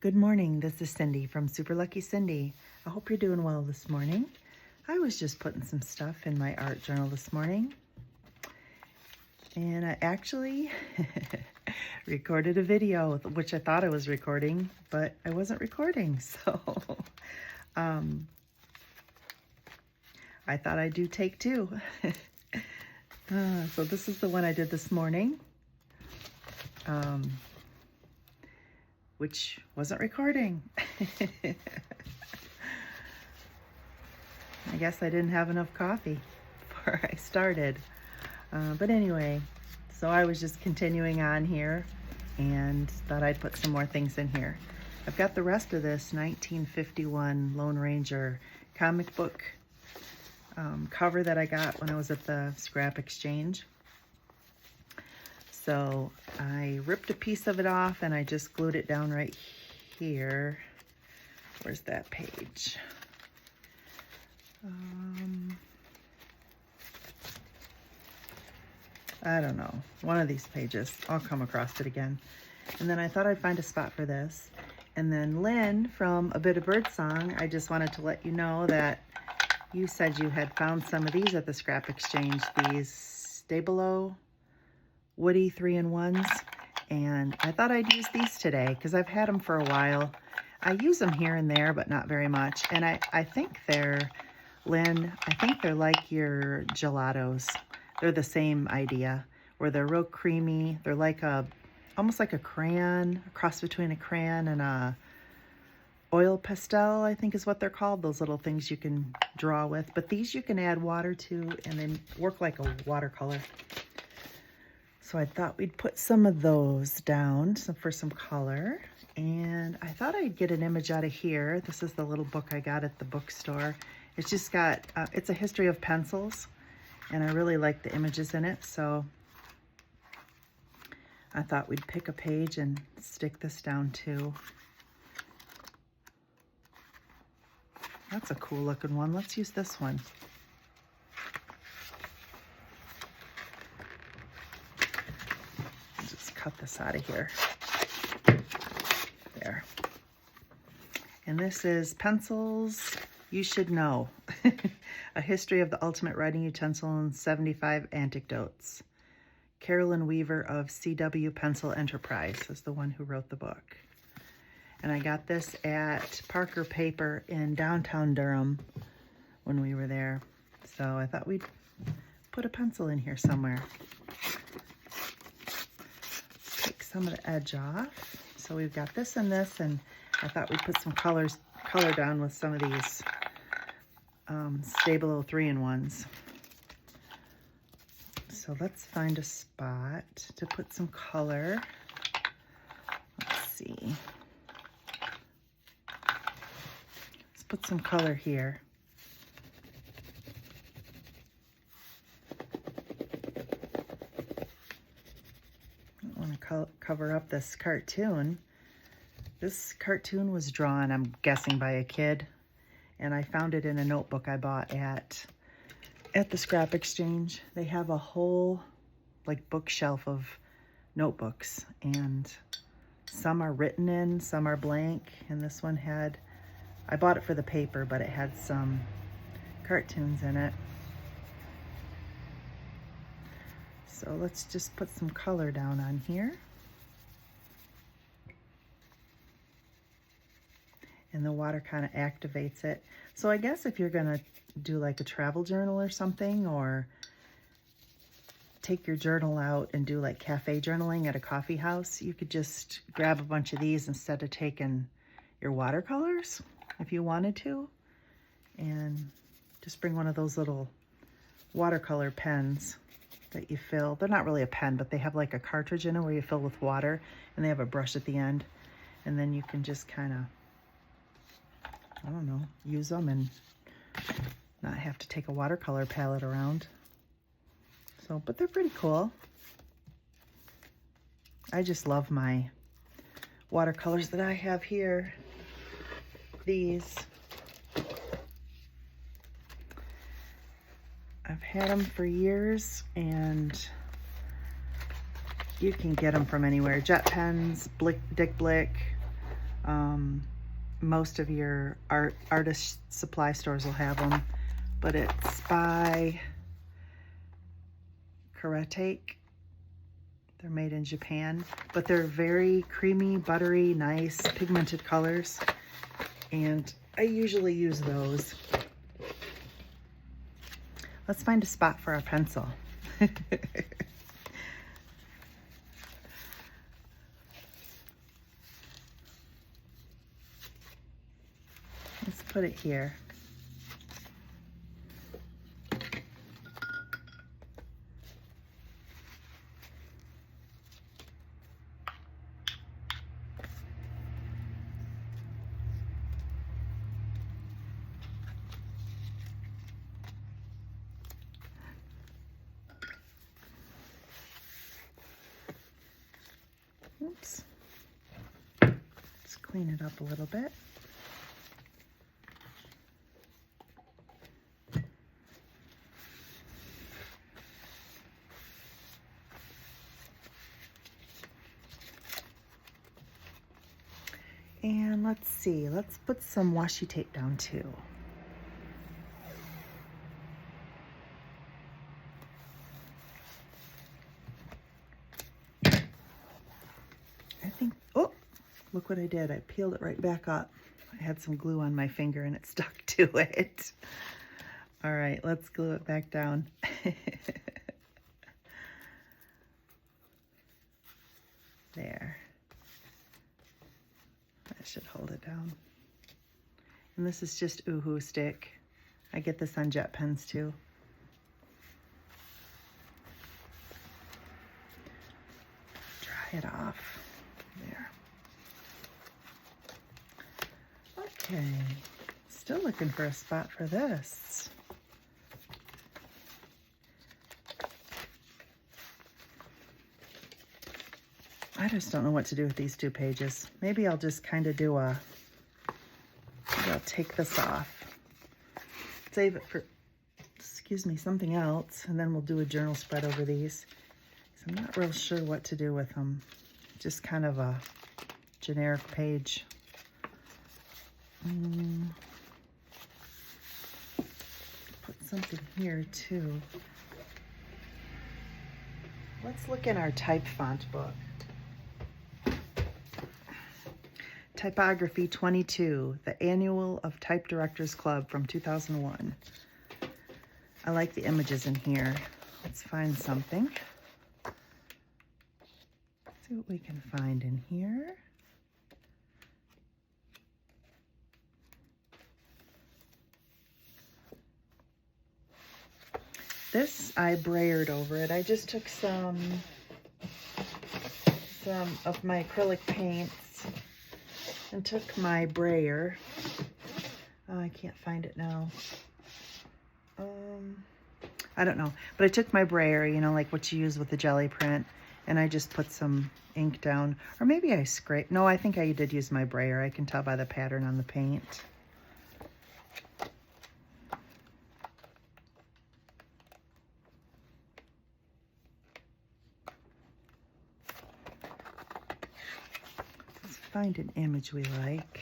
Good morning, this is Cindy from Super Lucky Cindy. I hope you're doing well this morning. I was just putting some stuff in my art journal this morning. And I actually recorded a video, which I thought I was recording, but I wasn't recording. So I thought I'd do take two. So this is the one I did this morning. Which wasn't recording. I guess I didn't have enough coffee before I started. But anyway, so I was just continuing on here and thought I'd put some more things in here. I've got the rest of this 1951 Lone Ranger comic book cover that I got when I was at the scrap exchange. So I ripped a piece of it off and I just glued it down right here. Where's that page? I don't know. One of these pages. I'll come across it again. And then I thought I'd find a spot for this. And then Lynn from A Bit of Birdsong, I just wanted to let you know that you said you had found some of these at the scrap exchange. These Stabilo Woody 3-in-1s, and I thought I'd use these today because I've had them for a while. I use them here and there, but not very much. And I think they're, Lynn, I think they're like your gelatos. They're the same idea, where they're real creamy. They're like almost like a crayon, a cross between a crayon and a oil pastel, I think is what they're called. Those little things you can draw with. But these you can add water to and then work like a watercolor. So I thought we'd put some of those down for some color. And I thought I'd get an image out of here. This is the little book I got at the bookstore. It's just got, it's a history of pencils. And I really like the images in it. So I thought we'd pick a page and stick this down too. That's a cool looking one. Let's use this one. Cut this out of here. There. And this is Pencils You Should Know. A History of the Ultimate Writing Utensil and 75 Anecdotes. Carolyn Weaver of CW Pencil Enterprise is the one who wrote the book. And I got this at Parker Paper in downtown Durham when we were there. So I thought we'd put a pencil in here somewhere. Some of the edge off. So we've got this and this, and I thought we'd put some color down with some of these Stabilo 3-in-1s. So let's find a spot to put some color. Let's see. Let's put some color here. Cover up this cartoon. This cartoon was drawn, I'm guessing, by a kid, and I found it in a notebook I bought at the scrap exchange. They have a whole like bookshelf of notebooks, and some are written in, some are blank, and this one had, I bought it for the paper, but it had some cartoons in it. So let's just put some color down on here. And the water kind of activates it. So I guess if you're gonna do like a travel journal or something, or take your journal out and do like cafe journaling at a coffee house, you could just grab a bunch of these instead of taking your watercolors if you wanted to. And just bring one of those little watercolor pens that you fill. They're not really a pen, but they have like a cartridge in it where you fill with water, and they have a brush at the end. And then you can just kind of, I don't know, use them and not have to take a watercolor palette around. So, but they're pretty cool. I just love my watercolors that I have here. These. I've had them for years, and you can get them from anywhere. Jet pens, Dick Blick, Most of your artist supply stores will have them, but it's by Karate. They're made in Japan, but they're very creamy, buttery, nice, pigmented colors, and I usually use those. Let's find a spot for our pencil. Let's put it here. Oops. Let's clean it up a little bit. And let's see, let's put some washi tape down too. I think, oh, look what I did. I peeled it right back up. I had some glue on my finger and it stuck to it. All right, let's glue it back down. There. That should hold it down. And this is just Oohoo stick. I get this on jet pens too. Dry it off. There. Okay. Still looking for a spot for this. I just don't know what to do with these 2 pages. Maybe I'll just kind of do a, maybe I'll take this off, save it for, excuse me, something else, and then we'll do a journal spread over these. So I'm not real sure what to do with them. Just kind of a generic page. Put something here too. Let's look in our type font book. Typography 22, the Annual of Type Directors Club from 2001. I like the images in here. Let's find something. See what we can find in here. This, I brayered over it. I just took some of my acrylic paints and took my brayer. Oh, I can't find it now. I don't know, but I took my brayer, you know, like what you use with the jelly print, and I just put some ink down. Or maybe I scraped. No, I think I did use my brayer. I can tell by the pattern on the paint. Let's find an image we like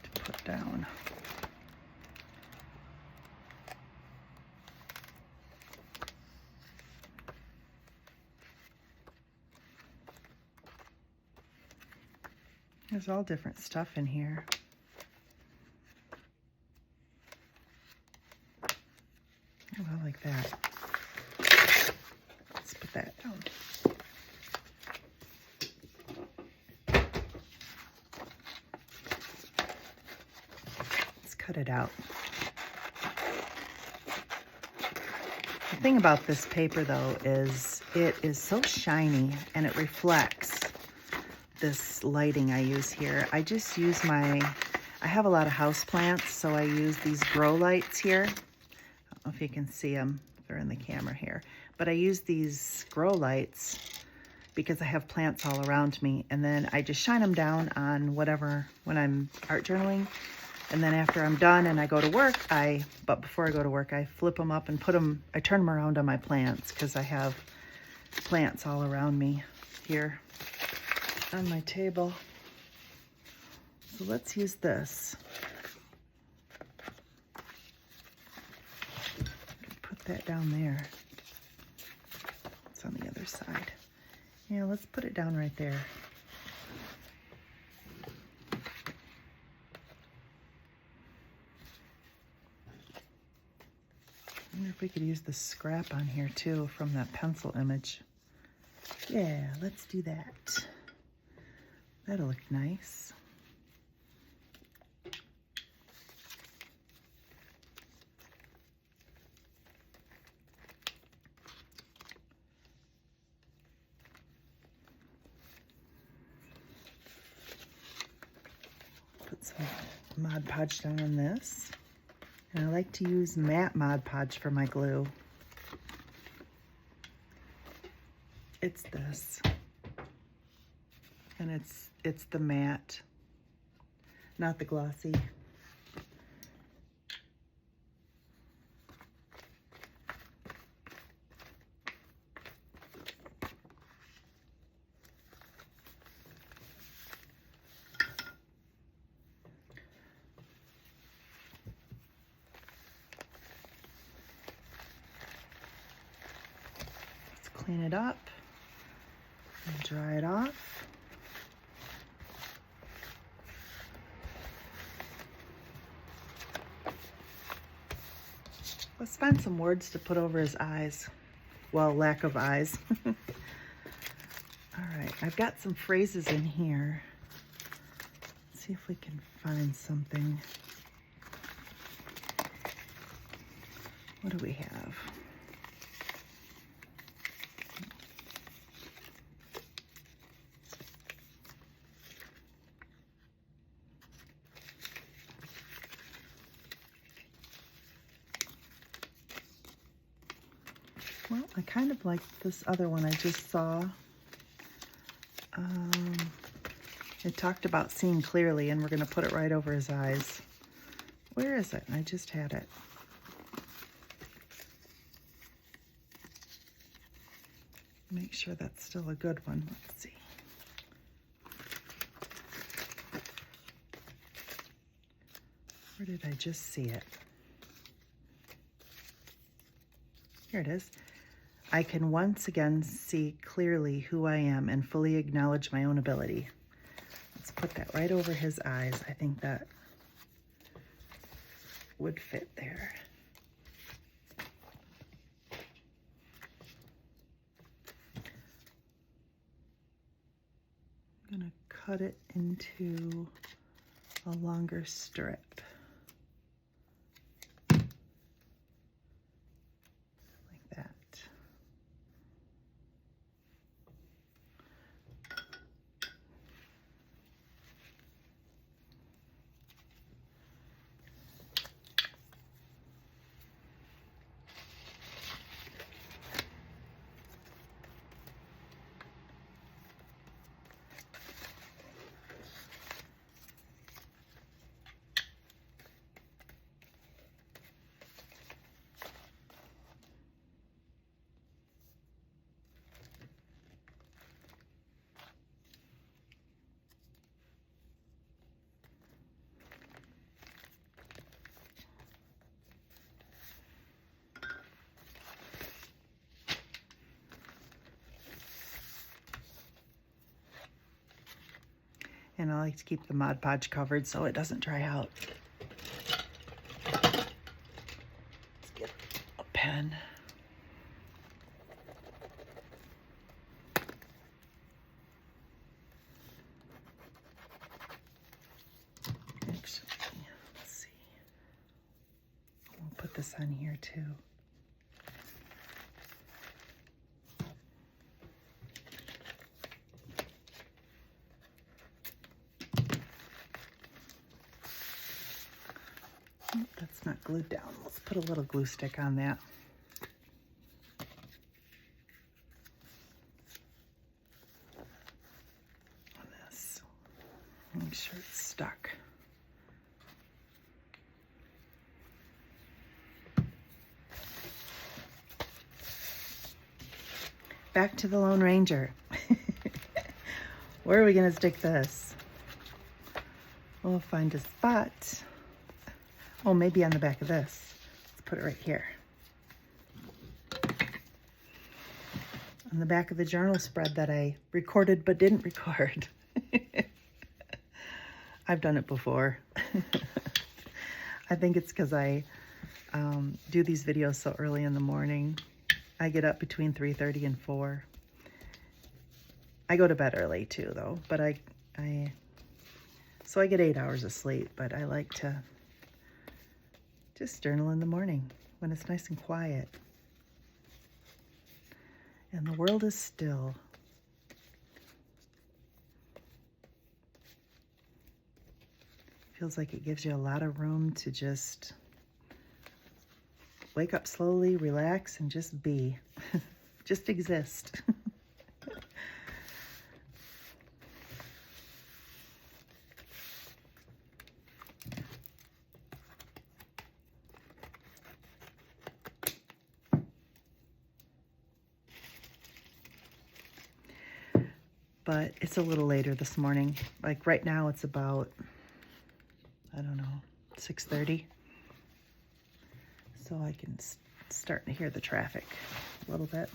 to put down. There's all different stuff in here. Oh, I like that. Let's put that down. Let's cut it out. The thing about this paper, though, is it is so shiny and it reflects this lighting I use here. I just use I have a lot of house plants, so I use these grow lights here. I don't know if you can see them. They're in the camera here. But I use these grow lights because I have plants all around me. And then I just shine them down on whatever when I'm art journaling. And then after I'm done and I go to work, but before I go to work, I flip them up and I turn them around on my plants because I have plants all around me here on my table. So let's use this. Put that down there. It's on the other side. Yeah, let's put it down right there. I wonder if we could use the scrap on here too from that pencil image. Yeah, let's do that. That'll look nice. Put some Mod Podge down on this. And I like to use matte Mod Podge for my glue. It's this. And it's the matte, not the glossy. Let's clean it up and dry it off. Let's find some words to put over his eyes. Well, lack of eyes. All right, I've got some phrases in here. Let's see if we can find something. What do we have? Well, I kind of like this other one I just saw. It talked about seeing clearly, and we're going to put it right over his eyes. Where is it? I just had it. Make sure that's still a good one. Let's see. Where did I just see it? Here it is. I can once again see clearly who I am and fully acknowledge my own ability. Let's put that right over his eyes. I think that would fit there. I'm gonna cut it into a longer strip. And I like to keep the Mod Podge covered so it doesn't dry out. Let's get a pen. Actually, let's see. We'll put this on here too. That's not glued down. Let's put a little glue stick on that. On this. Make sure it's stuck. Back to the Lone Ranger. Where are we going to stick this? We'll find a spot. Oh, maybe on the back of this. Let's put it right here. On the back of the journal spread that I recorded but didn't record. I've done it before. I think it's because I do these videos so early in the morning. I get up between 3:30 and 4. I go to bed early too, though, but so I get 8 hours of sleep, but I like to just journal in the morning when it's nice and quiet. And the world is still. Feels like it gives you a lot of room to just wake up slowly, relax, and just be. Just exist. But it's a little later this morning. Like right now it's about, I don't know, 6:30. So I can start to hear the traffic a little bit.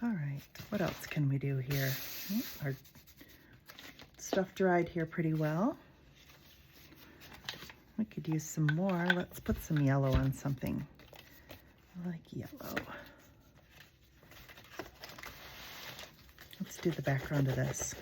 All right, what else can we do here? Our stuff dried here pretty well. We could use some more. Let's put some yellow on something. I like yellow. Let's do the background of this.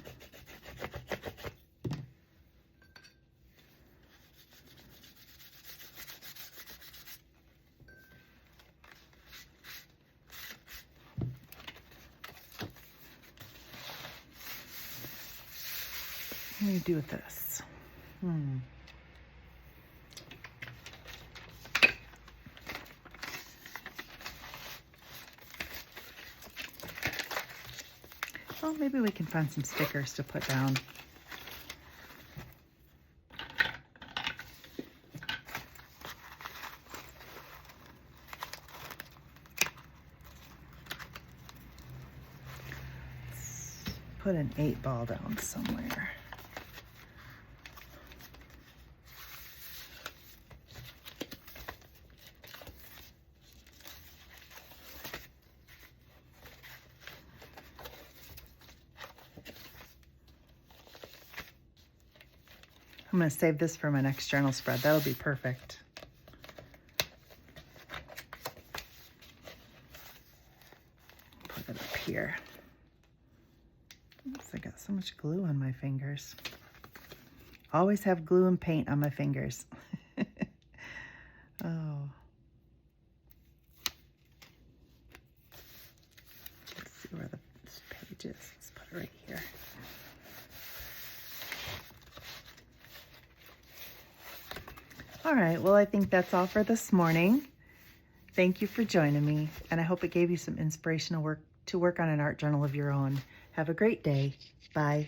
What do you do with this? Well, maybe we can find some stickers to put down. Let's put an 8-ball down somewhere. I'm going to save this for my next journal spread. That'll be perfect. Put it up here. Oops, I got so much glue on my fingers. Always have glue and paint on my fingers. Oh. Let's see where this page is. Let's put it right here. All right, well, I think that's all for this morning. Thank you for joining me, and I hope it gave you some inspirational work to work on an art journal of your own. Have a great day. Bye.